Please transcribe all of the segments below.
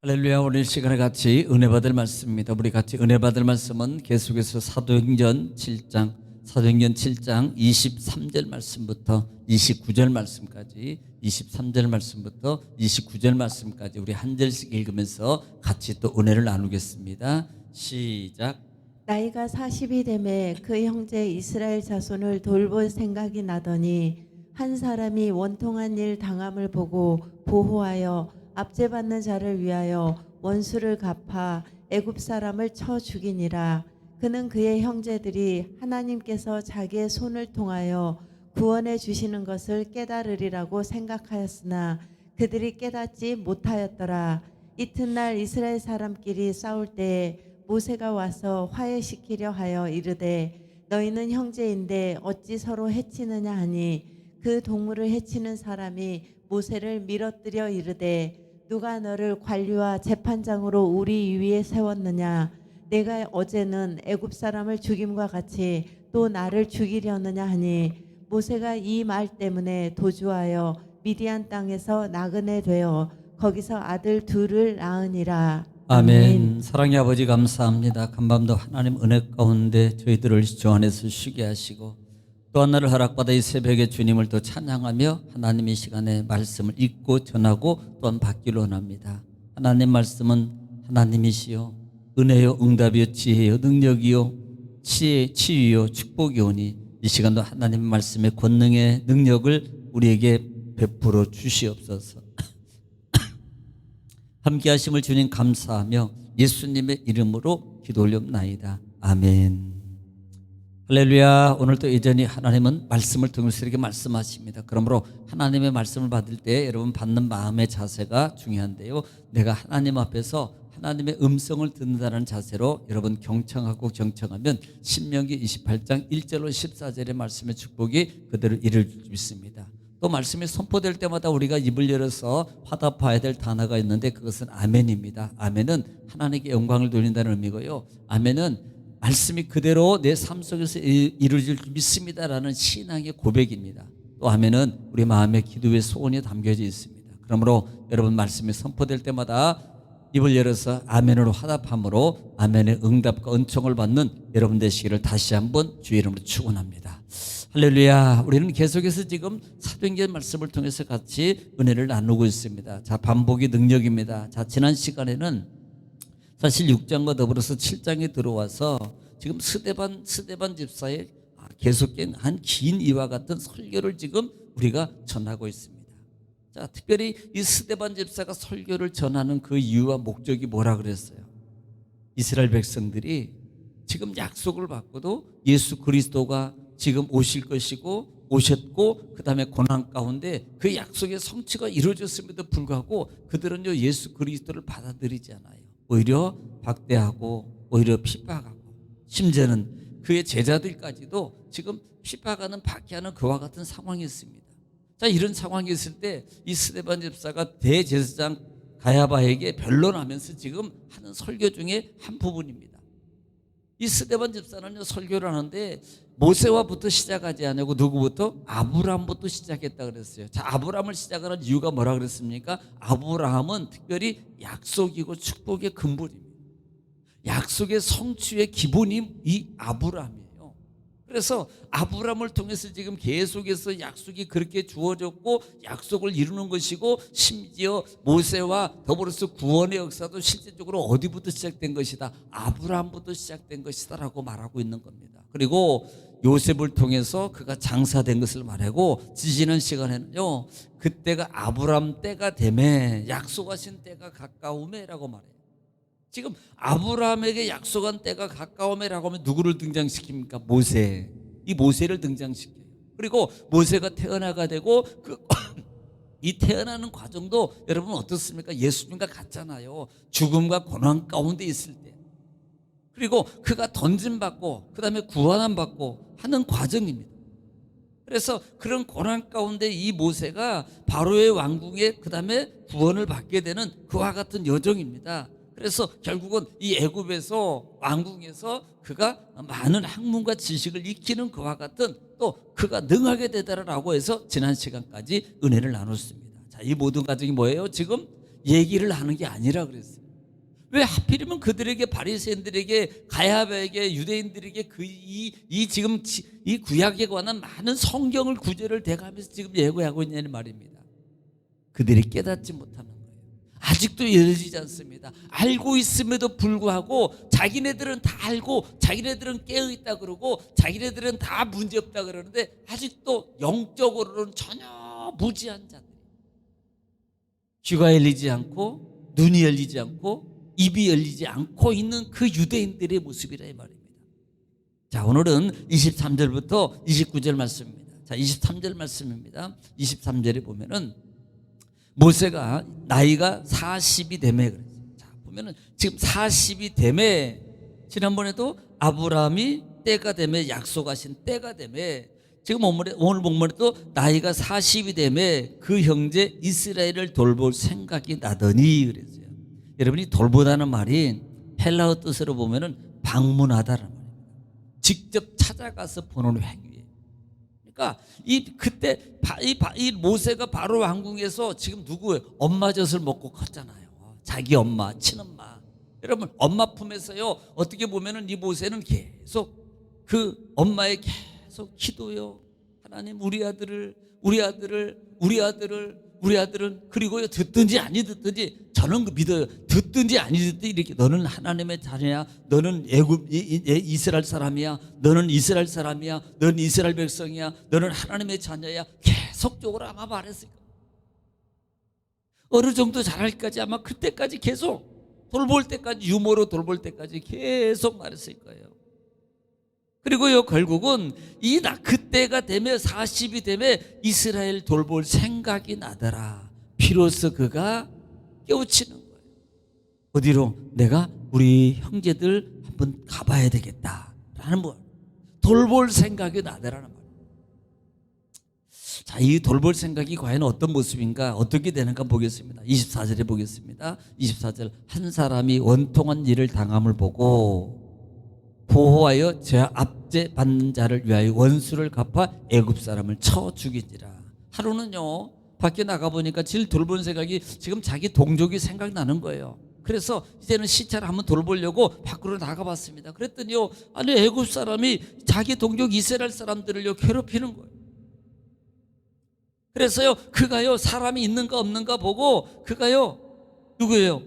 할렐루야. 오늘 시간에 같이 은혜 받을 말씀입니다. 우리 같이 은혜 받을 말씀은 계속해서 사도행전 7장 23절 말씀부터 29절 말씀까지 23절 말씀부터 29절 말씀까지 우리 한 절씩 읽으면서 같이 또 은혜를 나누겠습니다. 시작. 나이가 40이 되매 그 형제 이스라엘 자손을 돌볼 생각이 나더니 한 사람이 원통한 일 당함을 보고 보호하여 압제받는 자를 위하여 원수를 갚아 애굽 사람을 쳐 죽이니라. 그는 그의 형제들이 하나님께서 자기의 손을 통하여 구원해 주시는 것을 깨달으리라고 생각하였으나 그들이 깨닫지 못하였더라. 이튿날 이스라엘 사람끼리 싸울 때에 모세가 와서 화해시키려 하여 이르되 너희는 형제인데 어찌 서로 해치느냐 하니 그 동물을 해치는 사람이 모세를 밀어뜨려 이르되 누가 너를 관리와 재판장으로 우리 위에 세웠느냐? 내가 어제는 애굽 사람을 죽임과 같이 또 나를 죽이려느냐 하니 모세가 이 말 때문에 도주하여 미디안 땅에서 나그네 되어 거기서 아들 둘을 낳으니라. 아멘. 사랑의 아버지 감사합니다. 간밤도 하나님 은혜 가운데 저희들을 주 안에서 쉬게 하시고 또 하나를 허락받아 이 새벽에 주님을 또 찬양하며 하나님의 시간에 말씀을 읽고 전하고 또한 받기를 원합니다. 하나님 말씀은 하나님이시요 은혜요 응답이요 지혜요 능력이요 치유요 축복이 오니 이 시간도 하나님 말씀의 권능의 능력을 우리에게 베풀어 주시옵소서. 함께 하심을 주님 감사하며 예수님의 이름으로 기도 올려옵나이다. 아멘. 할렐루야. 오늘 또 여전히 하나님은 말씀을 통해서 이렇게 말씀하십니다. 그러므로 하나님의 말씀을 받을 때 여러분 받는 마음의 자세가 중요한데요, 내가 하나님 앞에서 하나님의 음성을 듣는다는 자세로 여러분 경청하고 경청하면 신명기 28장 1절로 14절의 말씀의 축복이 그대로 이룰 수 있습니다. 또 말씀이 선포될 때마다 우리가 입을 열어서 화답해야 될 단어가 있는데 그것은 아멘입니다. 아멘은 하나님께 영광을 돌린다는 의미고요, 아멘은 말씀이 그대로 내 삶 속에서 이루어질 줄 믿습니다라는 신앙의 고백입니다. 또 아멘은 우리 마음의 기도의 소원이 담겨져 있습니다. 그러므로 여러분 말씀이 선포될 때마다 입을 열어서 아멘으로 화답함으로 아멘의 응답과 은총을 받는 여러분 되시기를 다시 한번 주의 이름으로 축원합니다. 할렐루야. 우리는 계속해서 지금 사도행전 말씀을 통해서 같이 은혜를 나누고 있습니다. 자, 반복이 능력입니다. 자, 지난 시간에는 사실 6장과 더불어서 7장에 들어와서 지금 스데반 집사의 계속된 한 긴 이와 같은 설교를 지금 우리가 전하고 있습니다. 자, 특별히 이 스데반 집사가 설교를 전하는 그 이유와 목적이 뭐라 그랬어요? 이스라엘 백성들이 지금 약속을 받고도 예수 그리스도가 지금 오실 것이고 오셨고 그 다음에 고난 가운데 그 약속의 성취가 이루어졌음에도 불구하고 그들은요 예수 그리스도를 받아들이지 않아요. 오히려 박대하고 오히려 핍박하고 심지어는 그의 제자들까지도 지금 핍박하는 박해하는 그와 같은 상황이 있습니다. 자, 이런 상황이 있을 때 이 스데반 집사가 대제사장 가야바에게 변론하면서 지금 하는 설교 중에 한 부분입니다. 이 스데반 집사는요 설교를 하는데 모세와부터 시작하지 않고 누구부터? 아브라함부터 시작했다 그랬어요. 자, 아브라함을 시작하는 이유가 뭐라 그랬습니까? 아브라함은 특별히 약속이고 축복의 근본입니다. 약속의 성취의 기본이 이 아브라함이에요. 그래서 아브라함을 통해서 지금 계속해서 약속이 그렇게 주어졌고 약속을 이루는 것이고 심지어 모세와 더불어서 구원의 역사도 실제적으로 어디부터 시작된 것이다? 아브라함부터 시작된 것이다 라고 말하고 있는 겁니다. 그리고 요셉을 통해서 그가 장사된 것을 말하고 지지는 시간에는요 그때가 아브라함 때가 되매 약속하신 때가 가까우매 라고 말해요. 지금 아브라함에게 약속한 때가 가까우매라고 하면 누구를 등장시킵니까? 모세. 이 모세를 등장시켜요. 그리고 모세가 태어나가 되고 이 태어나는 과정도 여러분 어떻습니까? 예수님과 같잖아요. 죽음과 고난 가운데 있을 때. 그리고 그가 던짐받고 그 다음에 구원함 받고 하는 과정입니다. 그래서 그런 고난 가운데 이 모세가 바로의 왕궁에 그 다음에 구원을 받게 되는 그와 같은 여정입니다. 그래서 결국은 이 애굽에서 왕궁에서 그가 많은 학문과 지식을 익히는 그와 같은 또 그가 능하게 되더라라고 해서 지난 시간까지 은혜를 나눴습니다. 자, 이 모든 과정이 뭐예요? 지금 얘기를 하는 게 아니라 그랬어요. 왜 하필이면 그들에게, 바리새인들에게, 가야바에게, 유대인들에게 이 지금 이 구약에 관한 많은 성경을, 구절을 대가면서 지금 예고하고 있냐는 말입니다. 그들이 깨닫지 못하는 거예요. 아직도 이어지지 않습니다. 알고 있음에도 불구하고 자기네들은 다 알고 자기네들은 깨어있다 그러고 자기네들은 다 문제없다 그러는데 아직도 영적으로는 전혀 무지한 자들. 귀가 열리지 않고 눈이 열리지 않고 입이 열리지 않고 있는 그 유대인들의 모습이라 이 말입니다. 자, 오늘은 23절부터 29절 말씀입니다. 자, 23절 말씀입니다. 23절에 보면은 모세가 나이가 40이 되매 그랬어요. 자, 보면은 지금 40이 되매, 지난번에도 아브라함이 때가 되매, 약속하신 때가 되매, 지금 오늘 본문에도 나이가 40이 되매 그 형제 이스라엘을 돌볼 생각이 나더니 그랬어요. 여러분이 돌보다는 말이 헬라어 뜻으로 보면은 방문하다라는 말이에요. 직접 찾아가서 보는 행위예요. 그러니까 그때 이 모세가 바로 왕궁에서 지금 누구예요? 엄마 젖을 먹고 컸잖아요. 자기 엄마, 친엄마. 여러분, 엄마 품에서요, 어떻게 보면은 이 모세는 계속 그 엄마의 계속 기도요. 하나님, 우리 아들을 그리고요, 듣든지 아니 듣든지 저는 믿어요. 듣든지 아니 듣든지 이렇게 너는 하나님의 자녀야, 너는 이스라엘 사람이야, 너는 이스라엘 사람이야, 너는 이스라엘 백성이야, 너는 하나님의 자녀야, 계속적으로 아마 말했을 거예요. 어느 정도 잘할까지 아마 그때까지 계속 돌볼 때까지, 유모로 돌볼 때까지 계속 말했을 거예요. 그리고요, 결국은 그때가 되면 40이 되면 이스라엘 돌볼 생각이 나더라. 비로소 그가 깨우치는 거예요. 어디로? 내가 우리 형제들 한번 가봐야 되겠다라는 거. 돌볼 생각이 나더라는 말이에요. 자, 이 돌볼 생각이 과연 어떤 모습인가, 어떻게 되는가 보겠습니다. 24절에 보겠습니다. 24절, 한 사람이 원통한 일을 당함을 보고 보호하여 제 압제 받는 자를 위하여 원수를 갚아 애굽 사람을 쳐 죽이지라. 하루는요, 밖에 나가보니까 제일 돌본 생각이 지금 자기 동족이 생각나는 거예요. 그래서 이제는 시체를 한번 돌보려고 밖으로 나가봤습니다. 그랬더니요, 아니 애굽 사람이 자기 동족 이스라엘 사람들을요 괴롭히는 거예요. 그래서요, 그가요 사람이 있는가 없는가 보고 그가요 누구예요?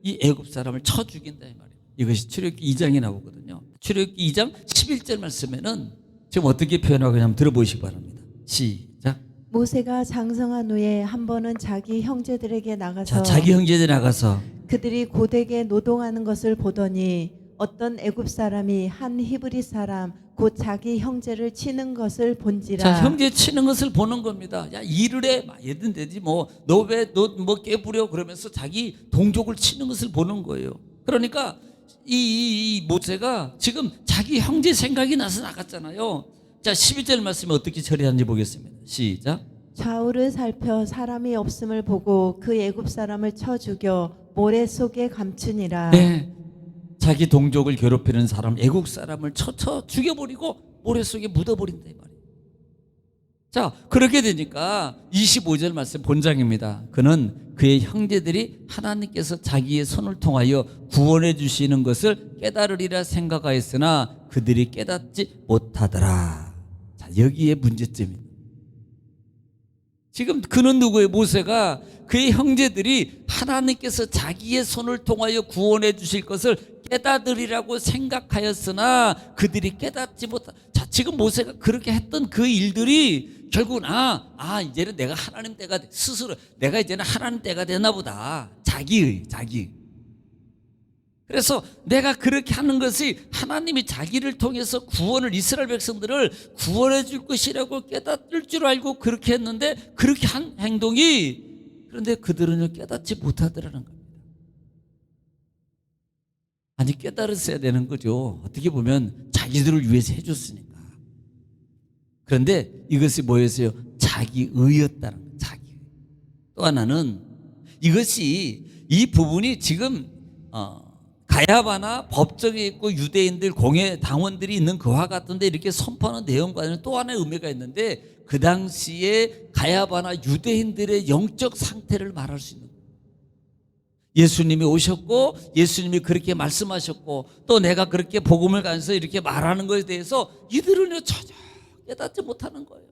이 애굽 사람을 쳐 죽인다 이 말이에요. 이것이 출애굽기 2장에 나오거든요. 출애굽기 2장 11절 말씀에는 지금 어떻게 표현하고 있냐면 들어보시기 바랍니다. 시작. 모세가 장성한 후에 한 번은 자기 형제들에게 나가서 자, 자기 형제들 나가서 그들이 고되게 노동하는 것을 보더니 어떤 애굽 사람이 한 히브리 사람 곧 자기 형제를 치는 것을 본지라. 자, 형제 치는 것을 보는 겁니다. 야, 일을 해. 얘든 되지 뭐. 너 깨부려 그러면서 자기 동족을 치는 것을 보는 거예요. 그러니까 이 모세가 지금 자기 형제 생각이 나서 나갔잖아요. 자, 12절 말씀에 어떻게 처리하는지 보겠습니다. 시작. 좌우를 살펴 사람이 없음을 보고 그 애굽 사람을 쳐 죽여 모래 속에 감추니라. 네, 자기 동족을 괴롭히는 사람, 애국 사람을 쳐 죽여버리고 모래 속에 묻어버린다 이 말이에요. 자, 그렇게 되니까 25절 말씀 본장입니다. 그는 그의 형제들이 하나님께서 자기의 손을 통하여 구원해 주시는 것을 깨달으리라 생각하였으나 그들이 깨닫지 못하더라. 자, 여기에 문제점입니다. 지금 그는 누구예요? 모세가 그의 형제들이 하나님께서 자기의 손을 통하여 구원해 주실 것을 깨닫으리라고 생각하였으나 그들이 깨닫지 못하. 자, 지금 모세가 그렇게 했던 그 일들이 결국은 이제는 내가 하나님 때가 스스로 내가 이제는 하나님 때가 되나 보다. 자기. 그래서 내가 그렇게 하는 것이 하나님이 자기를 통해서 이스라엘 백성들을 구원해 줄 것이라고 깨닫을 줄 알고 그렇게 했는데 그렇게 한 행동이 그런데 그들은 깨닫지 못하더라는 겁니다. 아니 깨달았어야 되는 거죠. 어떻게 보면 자기들을 위해서 해줬으니까. 그런데 이것이 뭐였어요? 자기의였다는 거예요. 자기. 또 하나는 이것이 이 부분이 지금 가야바나 법정에 있고 유대인들 공회 당원들이 있는 그와 같은데 이렇게 선포하는 내용과는 또 하나의 의미가 있는데 그 당시에 가야바나 유대인들의 영적 상태를 말할 수 있는 거예요. 예수님이 오셨고 예수님이 그렇게 말씀하셨고 또 내가 그렇게 복음을 가면서 이렇게 말하는 것에 대해서 이들은 전혀 깨닫지 못하는 거예요.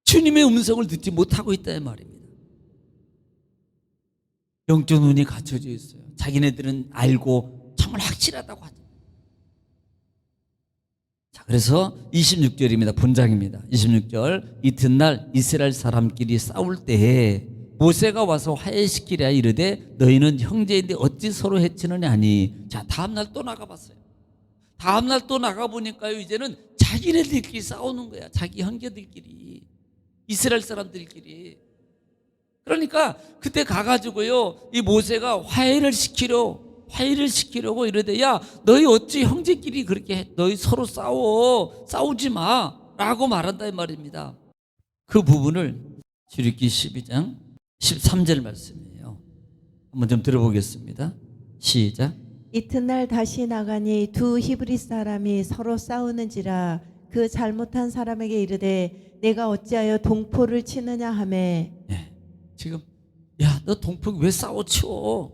주님의 음성을 듣지 못하고 있다 이 말입니다. 영적 눈이 갖춰져 있어요. 자기네들은 알고 정말 확실하다고 하죠. 자, 그래서 26절입니다. 본장입니다. 26절. 이튿날 이스라엘 사람끼리 싸울 때에 모세가 와서 화해시키랴 이르되 너희는 형제인데 어찌 서로 해치느냐 하니. 자, 다음날 또 나가봤어요. 다음날 또 나가보니까요, 이제는 자기네들끼리 싸우는 거야. 자기 형제들끼리, 이스라엘 사람들끼리. 그러니까 그때 가가지고요, 이 모세가 화해를 시키려고 이러되, 야, 너희 어찌 형제끼리 그렇게 해? 너희 서로 싸우지 마 라고 말한다 이 말입니다. 그 부분을 출애굽기 12장 13절 말씀이에요. 한번 좀 들어보겠습니다. 시작. 이튿날 다시 나가니 두 히브리 사람이 서로 싸우는지라 그 잘못한 사람에게 이르되 내가 어찌하여 동포를 치느냐 하매. 네. 지금 야, 너 동포 왜 싸워쳐?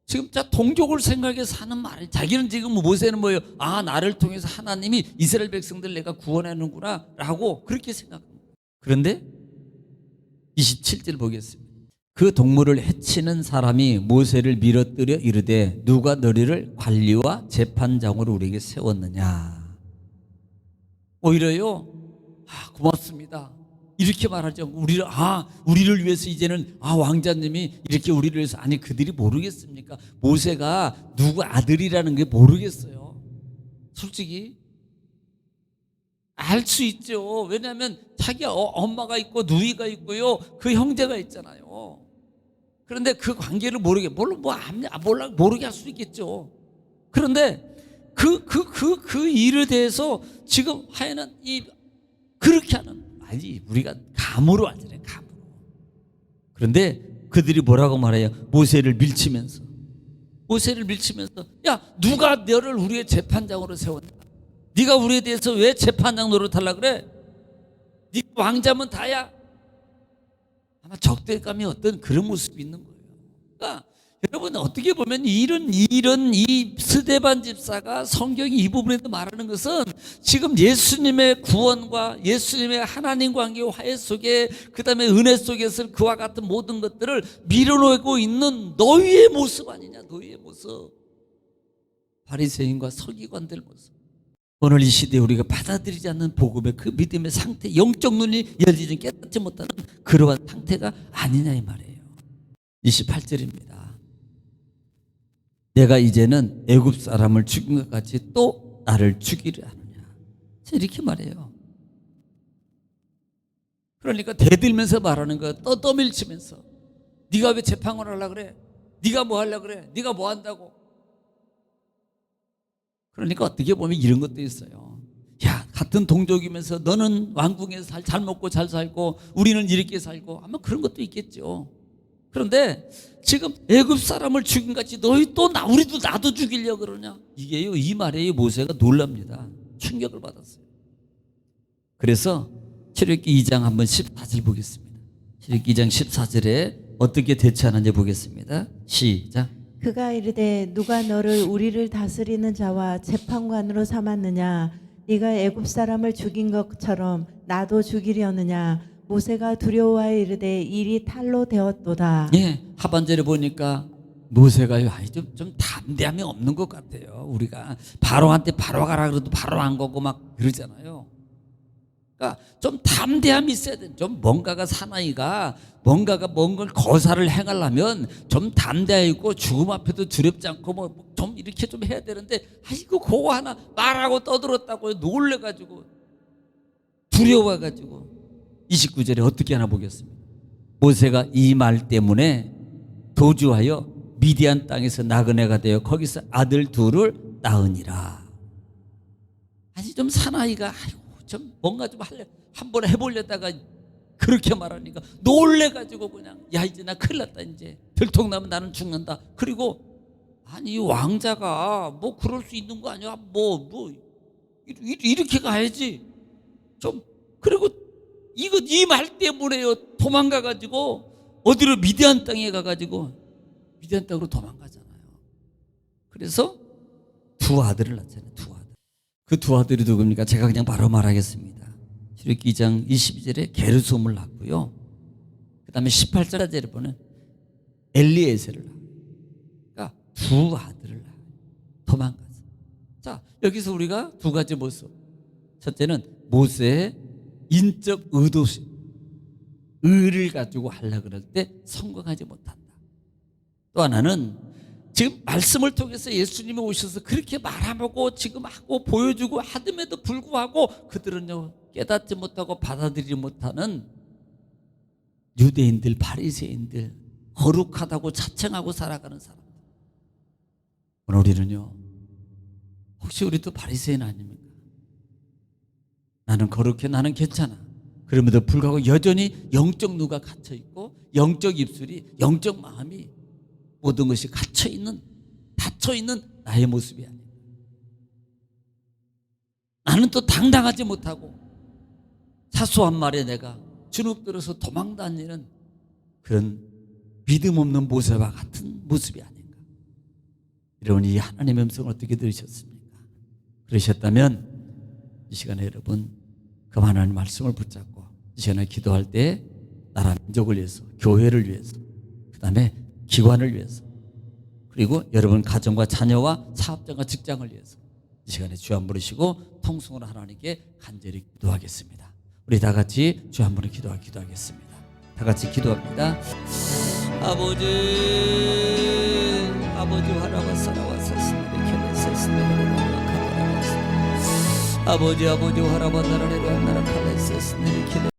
지금 자 동족을 생각해서 하는 말이, 자기는 지금 모세는 뭐예요? 아, 나를 통해서 하나님이 이스라엘 백성들 내가 구원하는구나 라고 그렇게 생각합니다. 그런데 27절 보겠습니다. 그 동물을 해치는 사람이 모세를 밀어뜨려 이르되 누가 너희를 관리와 재판장으로 우리에게 세웠느냐. 오히려요, 고맙습니다 이렇게 말하죠. 우리를 위해서 이제는 왕자님이 이렇게 우리를 위해서. 아니, 그들이 모르겠습니까? 모세가 누구 아들이라는 게 모르겠어요. 솔직히 알 수 있죠. 왜냐하면 자기 엄마가 있고 누이가 있고요, 그 형제가 있잖아요. 그런데 그 관계를 모르게 모르게 할 수 있겠죠. 그런데 그 일에 대해서 지금 하여는 그렇게 하는, 아니, 우리가 감으로 하잖아요. 감으로. 그런데 그들이 뭐라고 말해요? 모세를 밀치면서 야, 누가 너를 우리의 재판장으로 세웠냐? 네가 우리에 대해서 왜 재판장 노릇하려고 그래? 네가 왕자면 다야. 아마 적대감이 어떤 그런 모습이 있는 거예요. 그러니까 여러분, 어떻게 보면 이 스데반 집사가 성경이 이 부분에서 말하는 것은 지금 예수님의 구원과 예수님의 하나님 관계 화해 속에, 그 다음에 은혜 속에서 그와 같은 모든 것들을 밀어내고 있는 너희의 모습 아니냐. 너희의 모습, 바리새인과 서기관들 모습. 오늘 이 시대에 우리가 받아들이지 않는 복음의 그 믿음의 상태, 영적 눈이 열리지 깨닫지 못하는 그러한 상태가 아니냐 이 말이에요. 28절입니다. 내가 이제는 애굽 사람을 죽인 것 같이 또 나를 죽이려 하느냐. 이렇게 말해요. 그러니까 대들면서 말하는 거야. 떠밀치면서. 네가 왜 재판을 하려고 그래? 네가 뭐 하려고 그래? 네가 뭐 한다고? 그러니까 어떻게 보면 이런 것도 있어요. 야, 같은 동족이면서 너는 왕궁에서 잘 먹고 잘 살고 우리는 이렇게 살고, 아마 그런 것도 있겠죠. 그런데 지금 애굽 사람을 죽인 같이 너희 또 우리도 나도 죽이려고 그러냐? 이게요, 이 말에 모세가 놀랍니다. 충격을 받았어요. 그래서 출애굽기 2장 한번 14절 보겠습니다. 출애굽기 2장 14절에 어떻게 대처하는지 보겠습니다. 시작. 그가 이르되 누가 너를 우리를 다스리는 자와 재판관으로 삼았느냐? 네가 애굽 사람을 죽인 것처럼 나도 죽이려느냐? 모세가 두려워하여 이르되 일이 탈로 되었도다. 예, 하반절에 보니까 모세가 좀 담대함이 없는 것 같아요. 우리가 바로한테 바로 가라 그래도 바로 안 가고 막 그러잖아요. 그러니까 좀 담대함이 있어야 돼. 좀 뭔가가 사나이가 뭔걸 거사를 행하려면 좀 담대하고 죽음 앞에도 두렵지 않고 좀 이렇게 좀 해야 되는데, 아이고 그거 하나 말하고 떠들었다고 놀래가지고 두려워가지고. 29절에 어떻게 하나 보겠습니다. 모세가 이 말 때문에 도주하여 미디안 땅에서 나그네가 되어 거기서 아들 둘을 낳으니라. 아니, 좀 사나이가 좀 뭔가 좀 한번 해보려다가 그렇게 말하니까 놀래가지고 그냥, 야, 이제 나 큰일 났다, 이제 들통나면 나는 죽는다. 그리고 아니, 왕자가 뭐 그럴 수 있는 거 아니야? 이렇게 가야지 좀. 그리고 이 말 때문에요, 도망가가지고 어디로 미디안 땅에 가가지고 미디안 땅으로 도망가잖아요. 그래서 두 아들을 낳잖아요. 두 아들. 그 두 아들이 누굽니까? 제가 그냥 바로 말하겠습니다. 출애굽기 2장 22절에 게르솜을 낳고요. 그 다음에 18절에 보면 엘리에셀을 낳아요. 그러니까 두 아들을 낳아요. 도망가서. 자, 여기서 우리가 두 가지 모습. 첫째는 모세의 인적 의도심. 의를 가지고 하려고 그럴 때 성공하지 못한다. 또 하나는 지금 말씀을 통해서 예수님이 오셔서 그렇게 말하고 지금 하고 보여주고 하음에도 불구하고 그들은요 깨닫지 못하고 받아들이지 못하는 유대인들, 바리새인들, 거룩하다고 자청하고 살아가는 사람들. 오늘 우리는요, 혹시 우리도 바리새인 아닙니까? 나는 거룩해, 나는 괜찮아. 그럼에도 불구하고 여전히 영적 누가 갇혀 있고 영적 입술이, 영적 마음이 모든 것이 갇혀 있는, 닫혀 있는 나의 모습이 아니야. 나는 또 당당하지 못하고 사소한 말에 내가 주눅들어서 도망다니는 그런 믿음 없는 모세와 같은 모습이 아닌가. 여러분, 이 하나님의 음성을 어떻게 들으셨습니까? 그러셨다면 이 시간에 여러분 그 하나님의 말씀을 붙잡고 이 시간에 기도할 때 나라 민족을 위해서, 교회를 위해서, 그 다음에 기관을 위해서, 그리고 여러분 가정과 자녀와 사업장과 직장을 위해서 이 시간에 주 한 부르시고 통성으로 하나님께 간절히 기도하겠습니다. 우리 다 같이 주 한 분을 기도하겠습니다. 다 같이 기도합니다. 아버지 하나와 사랑과 사신들의 견해 세스네로 아버지 하나와 나라를 나라 칼레 세스네를